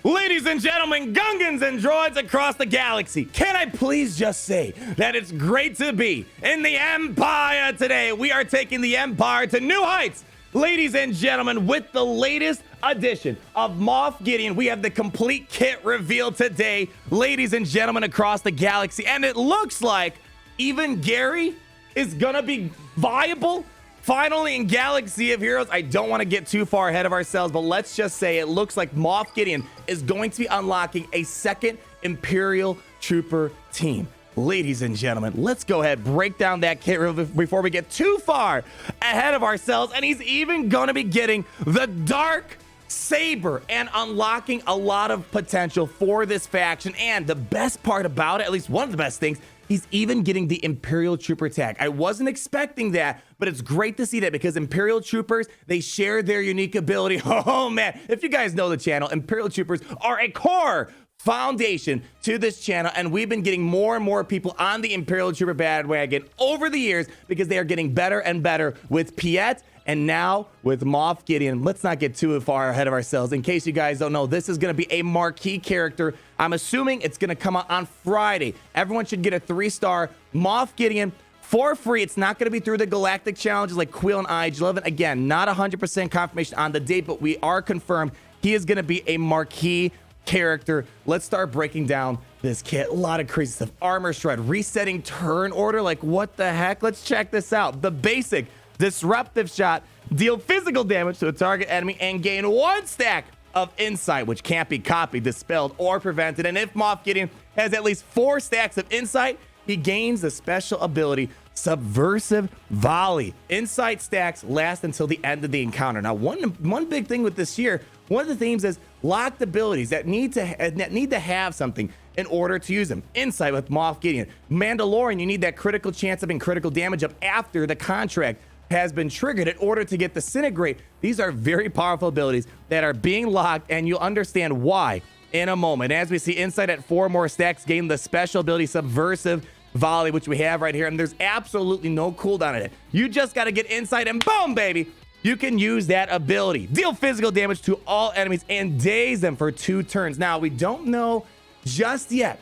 Ladies and gentlemen, Gungans and droids across the galaxy, can I please just say that it's great to be in the Empire today. We are taking the Empire to new heights. Ladies and gentlemen, with the latest edition of Moff Gideon, we have the complete kit reveal today, ladies and gentlemen, across the galaxy. And it looks like even Gary is gonna be viable finally in Galaxy of Heroes. I don't want to get too far ahead of ourselves, but let's just say it looks like Moff Gideon is going to be unlocking a second Imperial Trooper team. Ladies and gentlemen, let's go ahead, break down that kit before we get too far ahead of ourselves. And he's even going to be getting the Dark Saber and unlocking a lot of potential for this faction. And the best part about it, at least one of the best things, he's even getting the Imperial Trooper tag. I wasn't expecting that, but it's great to see that because Imperial Troopers, they share their unique ability. Oh man, if you guys know the channel, Imperial Troopers are a core foundation to this channel, and we've been getting more and more people on the Imperial Trooper bandwagon over the years because they are getting better and better with Piet and now with Moff Gideon. Let's not get too far ahead of ourselves. In case you guys don't know, this is going to be a marquee character. I'm assuming it's going to come out on Friday. Everyone should get a 3-star Moff Gideon for free. It's not going to be through the galactic challenges like Quill and IG-11. Again, not 100% confirmation on the date, but we are confirmed he is going to be a marquee character. Let's start breaking down this kit. A lot of crazy stuff. Armor shred, resetting turn order. Like, what the heck? Let's check this out. The basic disruptive shot, deal physical damage to a target enemy and gain 1 stack of insight, which can't be copied, dispelled, or prevented. And if Moff Gideon has at least 4 stacks of insight, he gains the special ability Subversive Volley. Insight stacks last until the end of the encounter. Now, one big thing with this year, one of the themes is locked abilities that need to have something in order to use them. Insight with Moff Gideon. Mandalorian, you need that critical chance of being critical damage up after the contract has been triggered in order to get Disintegrate. These are very powerful abilities that are being locked, and you'll understand why in a moment. As we see, Insight at 4 more stacks gain the special ability Subversive Volley, which we have right here, and there's absolutely no cooldown in it. You just got to get Insight and boom, baby, you can use that ability. Deal physical damage to all enemies and daze them for 2 turns. Now, we don't know just yet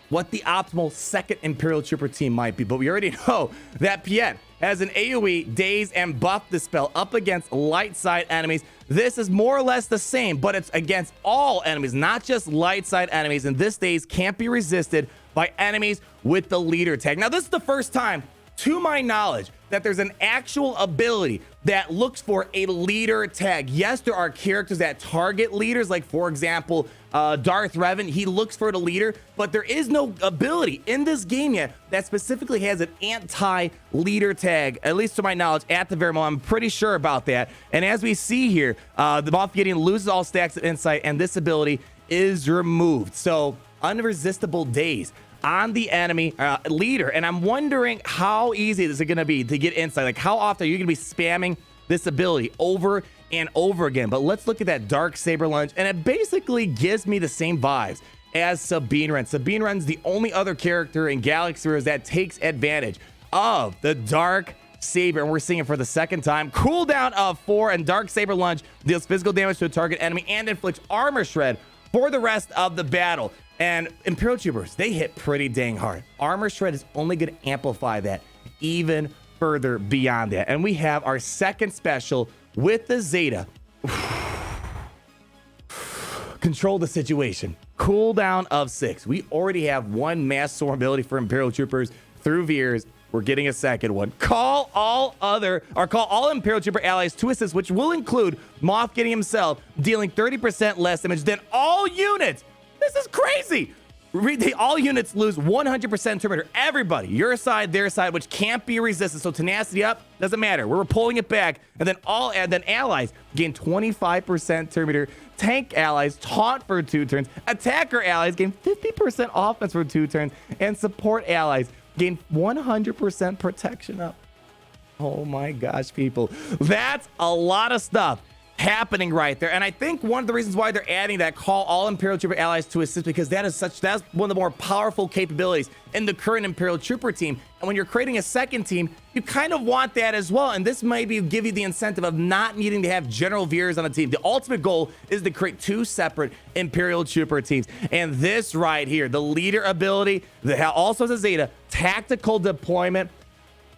what the optimal second Imperial Trooper team might be, but we already know that Piet has an AoE, daze, and buff dispel up against light side enemies. This is more or less the same, but it's against all enemies, not just light side enemies, and this daze can't be resisted by enemies with the leader tag. Now, this is the first time, to my knowledge, that there's an actual ability that looks for a leader tag. Yes, there are characters that target leaders, like, for example, Darth Revan. He looks for the leader, but there is no ability in this game yet that specifically has an anti-leader tag, at least to my knowledge, at the very moment. I'm pretty sure about that. And as we see here, the Moff Gideon loses all stacks of insight, and this ability is removed. So, unresistible daze on the enemy leader. And I'm wondering how easy is it going to be to get insight? Like, how often are you going to be spamming this ability over and over again? But let's look at that Dark Saber Lunge, and it basically gives me the same vibes as Sabine Wren. Sabine Wren's the only other character in Galaxy Heroes that takes advantage of the Dark Saber, and we're seeing it for the second time. Cooldown of 4, and Dark Saber Lunge deals physical damage to a target enemy and inflicts armor shred for the rest of the battle. And Imperial Troopers, they hit pretty dang hard. Armor shred is only going to amplify that even further beyond that. And we have our second special with the Zeta. Control the situation. Cooldown of 6. We already have 1 mass swarm ability for Imperial Troopers through Veers. We're getting a second one. Call all Imperial Trooper allies to assist, which will include Moff Gideon himself, dealing 30% less damage than all units. This is crazy. All units lose 100% turn meter. Everybody, your side, their side, which can't be resisted. So tenacity up, doesn't matter. We're pulling it back. And then allies gain 25% turn meter. Tank allies taunt for 2 turns. Attacker allies gain 50% offense for 2 turns. And support allies gain 100% protection up. Oh my gosh, people. That's a lot of stuff happening right there. And I think one of the reasons why they're adding that call all Imperial Trooper allies to assist, because that's one of the more powerful capabilities in the current Imperial Trooper team. And when you're creating a second team, you kind of want that as well. And this might give you the incentive of not needing to have General Veers on a team. The ultimate goal is to create 2 separate Imperial Trooper teams. And this right here, the leader ability, also has a Zeta, tactical deployment.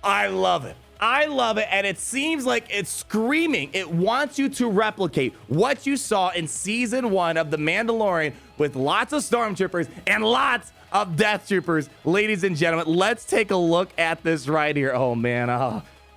I love it. I love it, and it seems like it's screaming. It wants you to replicate what you saw in season 1 of The Mandalorian with lots of stormtroopers and lots of death troopers. Ladies and gentlemen, let's take a look at this right here. Oh man,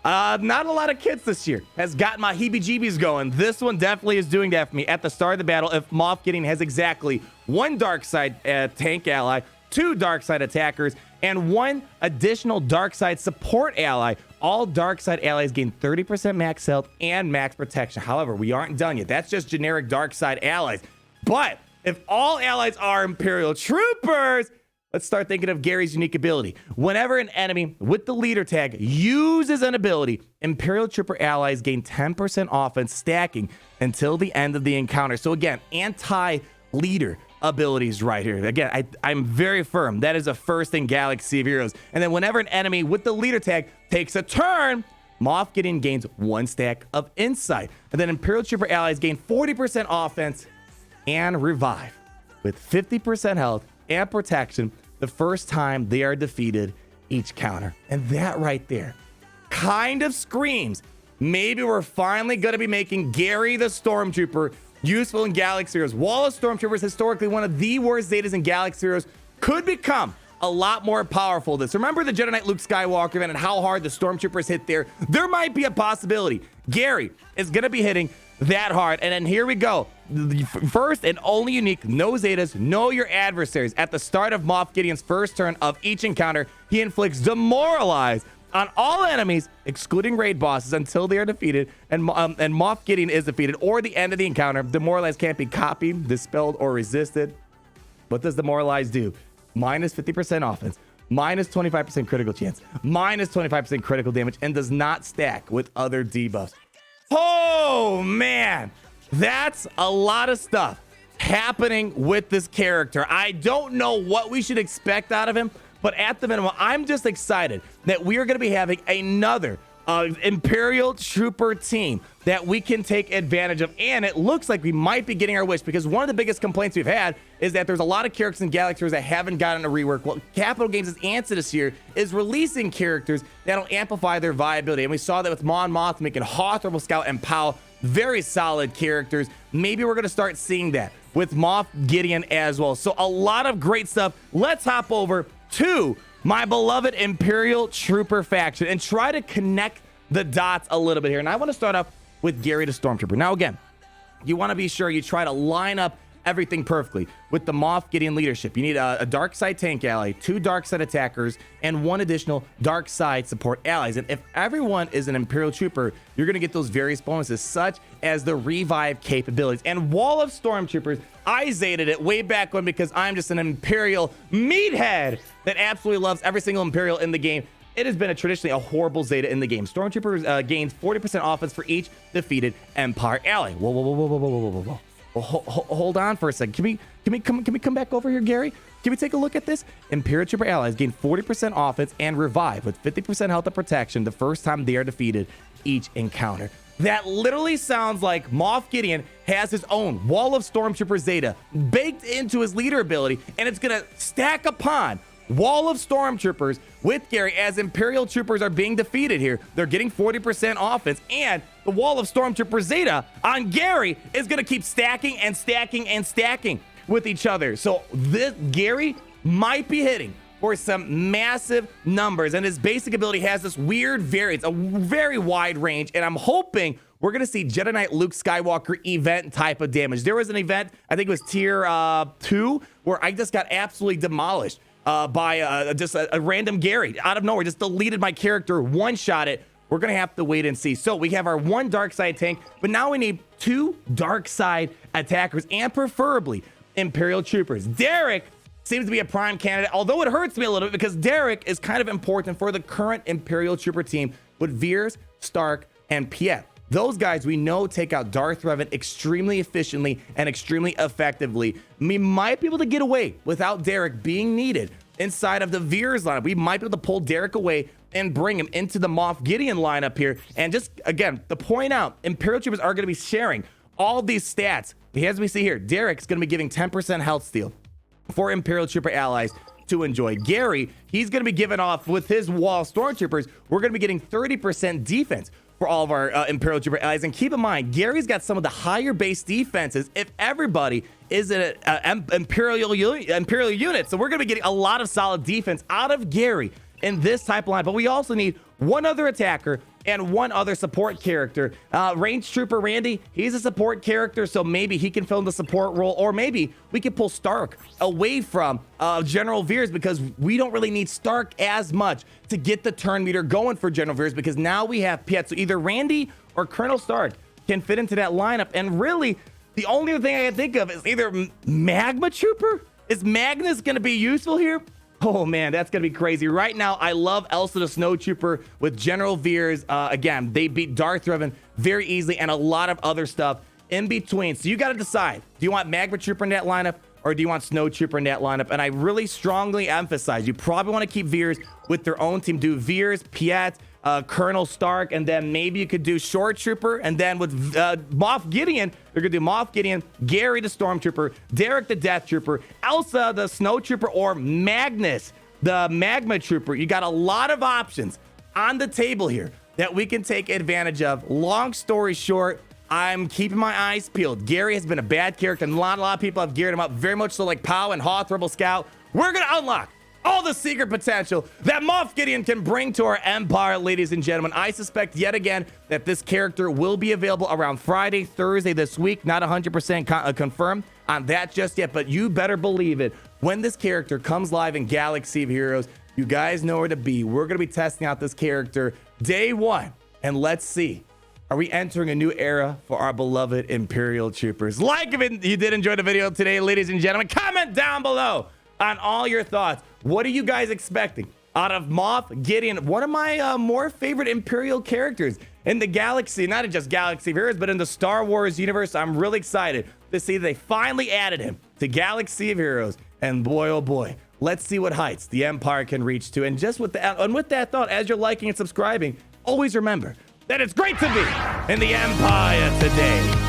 not a lot of kits this year has gotten my heebie-jeebies going. This one definitely is doing that for me. At the start of the battle, if Moff Gideon has exactly 1 dark side tank ally, 2 dark side attackers, and 1 additional dark side support ally, all dark side allies gain 30% max health and max protection. However, we aren't done yet. That's just generic dark side allies. But if all allies are Imperial Troopers, let's start thinking of Gary's unique ability. Whenever an enemy with the leader tag uses an ability, Imperial Trooper allies gain 10% offense stacking until the end of the encounter. So again, anti-leader abilities right here. Again, I'm very firm. That is a first in Galaxy of Heroes. And then whenever an enemy with the leader tag takes a turn, Moff Gideon gains 1 stack of insight. And then Imperial Trooper allies gain 40% offense and revive with 50% health and protection the first time they are defeated each counter. And that right there kind of screams, maybe we're finally going to be making Gary the Stormtrooper useful in Galaxy Heroes. Wall of Stormtroopers, historically one of the worst Zetas in Galaxy Heroes, could become a lot more powerful than this. Remember the Jedi Knight Luke Skywalker event and how hard the Stormtroopers hit there? There might be a possibility Gary is going to be hitting that hard. And then here we go. The first and only unique, no Zetas, know your adversaries. At the start of Moff Gideon's first turn of each encounter, he inflicts Demoralize on all enemies, excluding raid bosses, until they are defeated and Moff Gideon is defeated, or the end of the encounter. Demoralize can't be copied, dispelled, or resisted. What does Demoralize do? Minus 50% offense, minus 25% critical chance, minus 25% critical damage, and does not stack with other debuffs. Oh man, that's a lot of stuff happening with this character. I don't know what we should expect out of him, but at the minimum, I'm just excited that we are going to be having another Imperial Trooper team that we can take advantage of. And it looks like we might be getting our wish, because one of the biggest complaints we've had is that there's a lot of characters in Galaxy Heroes that haven't gotten a rework. Well, Capital Games' answer this year is releasing characters that'll amplify their viability. And we saw that with Mon Mothma making Hoth, Rebel Scout, and Pow very solid characters. Maybe we're going to start seeing that with Moff Gideon as well. So a lot of great stuff. Let's hop over to my beloved Imperial Trooper faction and try to connect the dots a little bit here. And I want to start off with Gary the Stormtrooper. Now, again, you want to be sure you try to line up everything perfectly with the Moff Gideon leadership. You need a dark side tank ally, 2 dark side attackers, and 1 additional dark side support allies. And if everyone is an Imperial Trooper, you're going to get those various bonuses, such as the revive capabilities. And Wall of Stormtroopers, I zated it way back when, because I'm just an Imperial meathead that absolutely loves every single Imperial in the game. It has been traditionally a horrible Zeta in the game. Stormtroopers gains 40% offense for each defeated Empire ally. Whoa, whoa, whoa, whoa, whoa, whoa, whoa, whoa, whoa. Well, hold on for a second. Can we come back over here, Gary? Can we take a look at this? Imperial Trooper allies gain 40% offense and revive with 50% health and protection the first time they are defeated each encounter. That literally sounds like Moff Gideon has his own Wall of Stormtrooper Zeta baked into his leader ability, and it's gonna stack upon Wall of Stormtroopers with Gary as Imperial Troopers are being defeated here. They're getting 40% offense, and the Wall of Stormtrooper Zeta on Gary is going to keep stacking and stacking and stacking with each other. So this Gary might be hitting for some massive numbers, and his basic ability has this weird variance, a very wide range, and I'm hoping we're going to see Jedi Knight Luke Skywalker event type of damage. There was an event, I think it was tier 2, where I just got absolutely demolished by just a random Gary out of nowhere. Just deleted my character, one-shot it. We're going to have to wait and see. So we have our 1 dark side tank, but now we need 2 dark side attackers, and preferably Imperial Troopers. Derek seems to be a prime candidate, although it hurts me a little bit, because Derek is kind of important for the current Imperial Trooper team with Veers, Stark, and Piet. Those guys we know take out Darth Revan extremely efficiently and extremely effectively. We might be able to get away without Derek being needed inside of the Veers lineup. We might be able to pull Derek away and bring him into the Moff Gideon lineup here. And just, again, to point out, Imperial Troopers are going to be sharing all these stats. As we see here, Derek's going to be giving 10% health steal for Imperial Trooper allies to enjoy. Gary, he's going to be giving off with his wall stormtroopers. We're going to be getting 30% defense for all of our Imperial Trooper allies. And keep in mind, Gary's got some of the higher base defenses if everybody is an Imperial unit. So we're going to be getting a lot of solid defense out of Gary in this type of line. But we also need one other attacker and one other support character. Range Trooper Randy, he's a support character, so maybe he can fill in the support role, or maybe we can pull Stark away from General Veers, because we don't really need Stark as much to get the turn meter going for General Veers, because now we have Piet. So either Randy or Colonel Stark can fit into that lineup. And really, the only other thing I can think of is either Magma Trooper. Is Magnus going to be useful here? Oh man, that's gonna be crazy. Right now, I love Elsa the Snow Trooper with General Veers. Again, they beat Darth Revan very easily, and a lot of other stuff in between. So you gotta decide, do you want Magma Trooper in that lineup, or do you want Snow Trooper in that lineup? And I really strongly emphasize, you probably wanna keep Veers with their own team. Do Veers, Piet, Colonel Stark, and then maybe you could do Short Trooper, and then with Moff Gideon, you're gonna do Moff Gideon, Gary the Stormtrooper, Derek the Death Trooper, Elsa the Snow Trooper, or Magnus the Magma Trooper. You got a lot of options on the table here that we can take advantage of. Long story short, I'm keeping my eyes peeled. Gary has been a bad character, and a lot of people have geared him up very much so, like Pow and Hoth, Rebel Scout. We're gonna unlock all the secret potential that Moff Gideon can bring to our empire, ladies and gentlemen. I suspect yet again that this character will be available around Friday, Thursday this week. Not 100% confirmed on that just yet, but you better believe it. When this character comes live in Galaxy of Heroes, you guys know where to be. We're going to be testing out this character day one, and let's see. Are we entering a new era for our beloved Imperial Troopers? Like if you did enjoy the video today, ladies and gentlemen. Comment down below on all your thoughts. What are you guys expecting out of Moff Gideon? One of my more favorite Imperial characters in the galaxy, not in just Galaxy of Heroes, but in the Star Wars universe. I'm really excited to see they finally added him to Galaxy of Heroes. And boy, oh boy, let's see what heights the Empire can reach to. And just with that, and with that thought, as you're liking and subscribing, always remember that it's great to be in the Empire today.